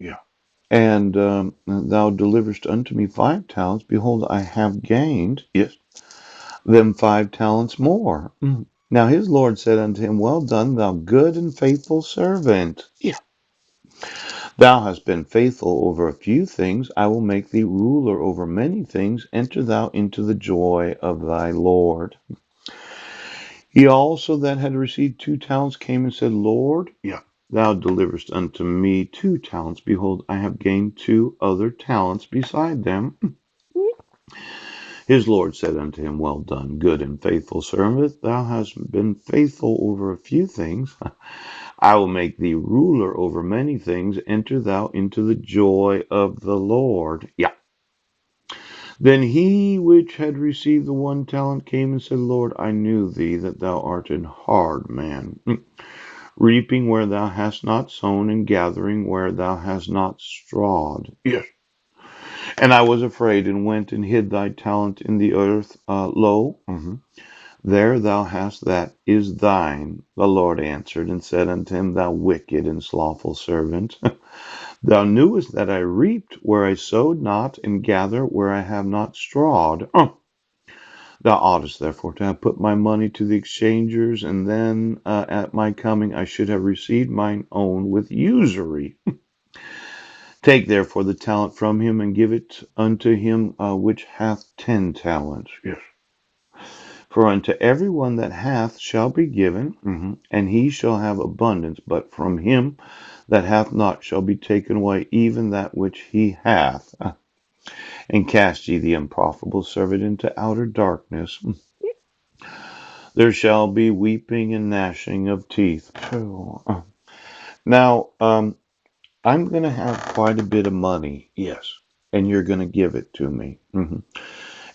Yeah. And thou deliverest unto me 5 talents. Behold, I have gained, yes, them 5 talents more. Now his Lord said unto him, Well done, thou good and faithful servant. Yeah. Thou hast been faithful over a few things. I will make thee ruler over many things. Enter thou into the joy of thy Lord. He also that had received 2 talents came and said, Lord, yeah, thou deliverest unto me 2 talents. Behold, I have gained 2 other talents beside them. His Lord said unto him, Well done, good and faithful servant. Thou hast been faithful over a few things. I will make thee ruler over many things. Enter thou into the joy of the Lord. Yeah. Then he which had received the 1 talent came and said, Lord, I knew thee that thou art an hard man, reaping where thou hast not sown, and gathering where thou hast not strawed. Yes. And I was afraid, and went and hid thy talent in the earth. Lo, there thou hast that is thine. The Lord answered and said unto him, Thou wicked and slothful servant, thou knewest that I reaped where I sowed not, and gather where I have not strawed. Thou oughtest therefore to have put my money to the exchangers, and then at my coming I should have received mine own with usury. Take therefore the talent from him, and give it unto him which hath 10 talents. Yes. For unto every one that hath shall be given, and he shall have abundance. But from him that hath not shall be taken away even that which he hath. And cast ye the unprofitable servant into outer darkness. There shall be weeping and gnashing of teeth. Now, I'm going to have quite a bit of money, yes, and you're going to give it to me.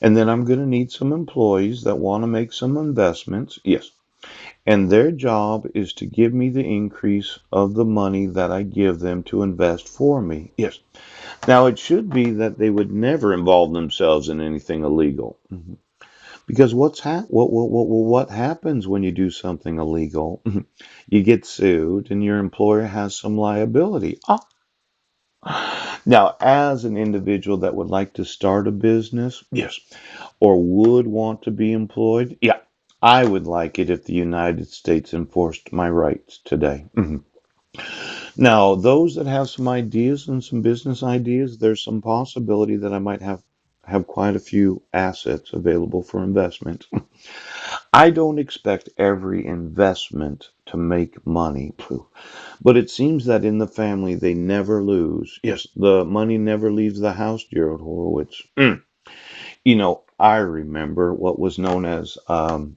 And then I'm going to need some employees that want to make some investments, yes. And their job is to give me the increase of the money that I give them to invest for me, yes. Now, it should be that they would never involve themselves in anything illegal. Because what happens when you do something illegal? You get sued, and your employer has some liability. Now, as an individual that would like to start a business, yes, or would want to be employed, yeah, I would like it if the United States enforced my rights today. Now, those that have some ideas and some business ideas, there's some possibility that I might have quite a few assets available for investment. I don't expect every investment to make money, but it seems that in the family they never lose. Yes, the money never leaves the house, Gerald Horowitz. I remember what was known as, well,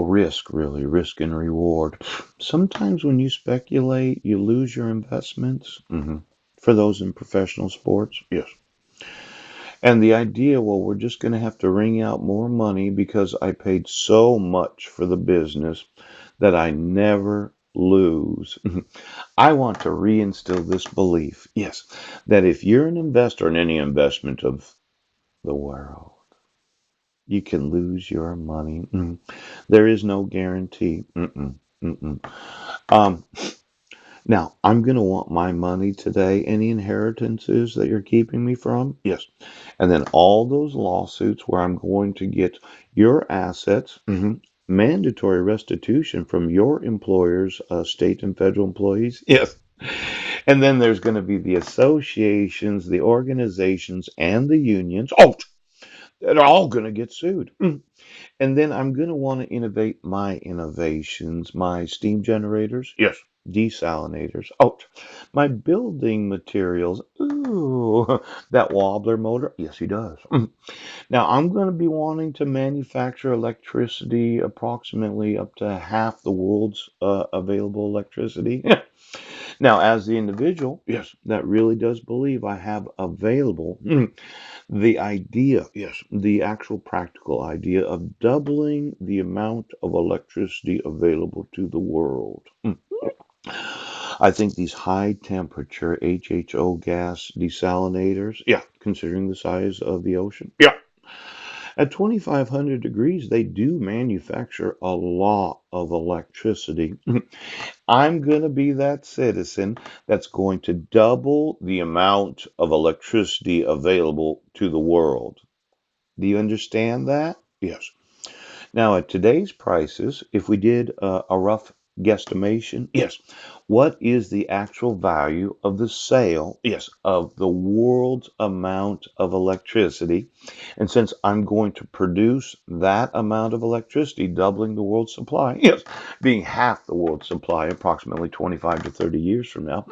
risk, really, risk and reward. Sometimes when you speculate, you lose your investments. For those in professional sports, yes. And the idea, well, we're just going to have to wring out more money because I paid so much for the business that I never lose. I want to reinstill this belief, yes, that if you're an investor in any investment of the world, you can lose your money. There is no guarantee. Um, Now, I'm going to want my money today. Any inheritances that you're keeping me from? Yes. And then all those lawsuits where I'm going to get your assets, mandatory restitution from your employers, state and federal employees. Yes. And then there's going to be the associations, the organizations, and the unions. Oh, they're all going to get sued. And then I'm going to want to innovate my innovations, my steam generators. Yes. Desalinators. Oh, my building materials. Ooh, that wobbler motor. Yes, he does. Now, I'm going to be wanting to manufacture electricity approximately up to half the world's available electricity. Now, as the individual, yes, that really does believe I have available the idea, yes, the actual practical idea of doubling the amount of electricity available to the world. I think these high temperature HHO gas desalinators, yeah, considering the size of the ocean, yeah. At 2500 degrees, they do manufacture a lot of electricity. I'm going to be that citizen that's going to double the amount of electricity available to the world. Do you understand that? Yes. Now, at today's prices, if we did a rough guesstimation, yes, what is the actual value of the sale, yes, of the world's amount of electricity? And since I'm going to produce that amount of electricity, doubling the world's supply, yes, being half the world's supply approximately 25 to 30 years from now,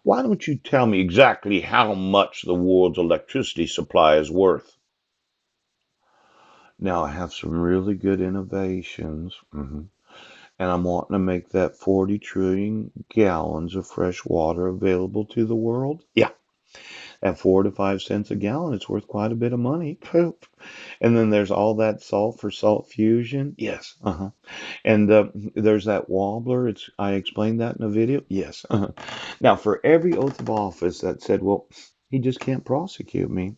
why don't you tell me exactly how much the world's electricity supply is worth? Now I have some really good innovations, and I'm wanting to make that 40 trillion gallons of fresh water available to the world. Yeah, at 4 to 5 cents a gallon, it's worth quite a bit of money. Poop. And then there's all that salt for salt fusion. Yes. And there's that wobbler. It's I explained that in a video. Yes. Now, for every oath of office that said, well, he just can't prosecute me,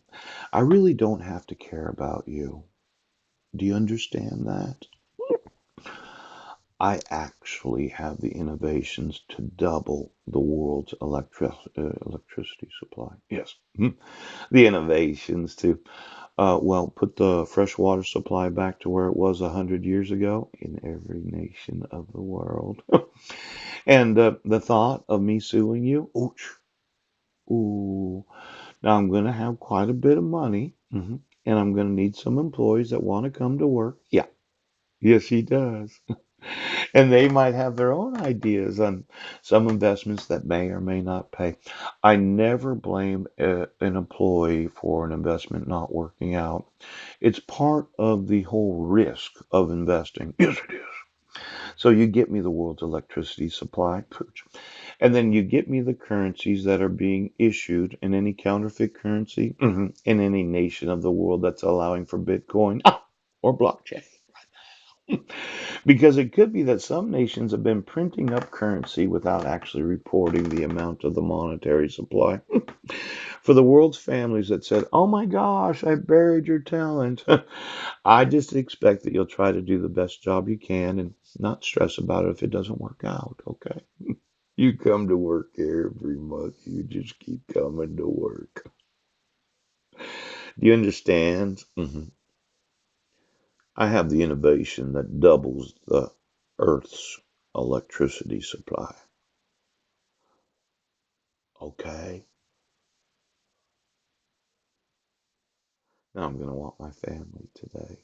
I really don't have to care about you. Do you understand that? I actually have the innovations to double the world's electricity supply. Yes. The innovations to, well, put the freshwater supply back to where it was 100 years ago in every nation of the world. And the thought of me suing you, ouch, ooh, now I'm going to have quite a bit of money, and I'm going to need some employees that want to come to work. Yeah. Yes, he does. And they might have their own ideas on some investments that may or may not pay. I never blame an employee for an investment not working out. It's part of the whole risk of investing. Yes, it is. So you get me the world's electricity supply, pooch, and then you get me the currencies that are being issued in any counterfeit currency in any nation of the world that's allowing for Bitcoin or blockchain. Because it could be that some nations have been printing up currency without actually reporting the amount of the monetary supply. For the world's families that said, oh my gosh, I buried your talent, I just expect that you'll try to do the best job you can and not stress about it if it doesn't work out, okay? You come to work every month, you just keep coming to work. Do you understand? I have the innovation that doubles the Earth's electricity supply. Okay. Now I'm going to want my family today.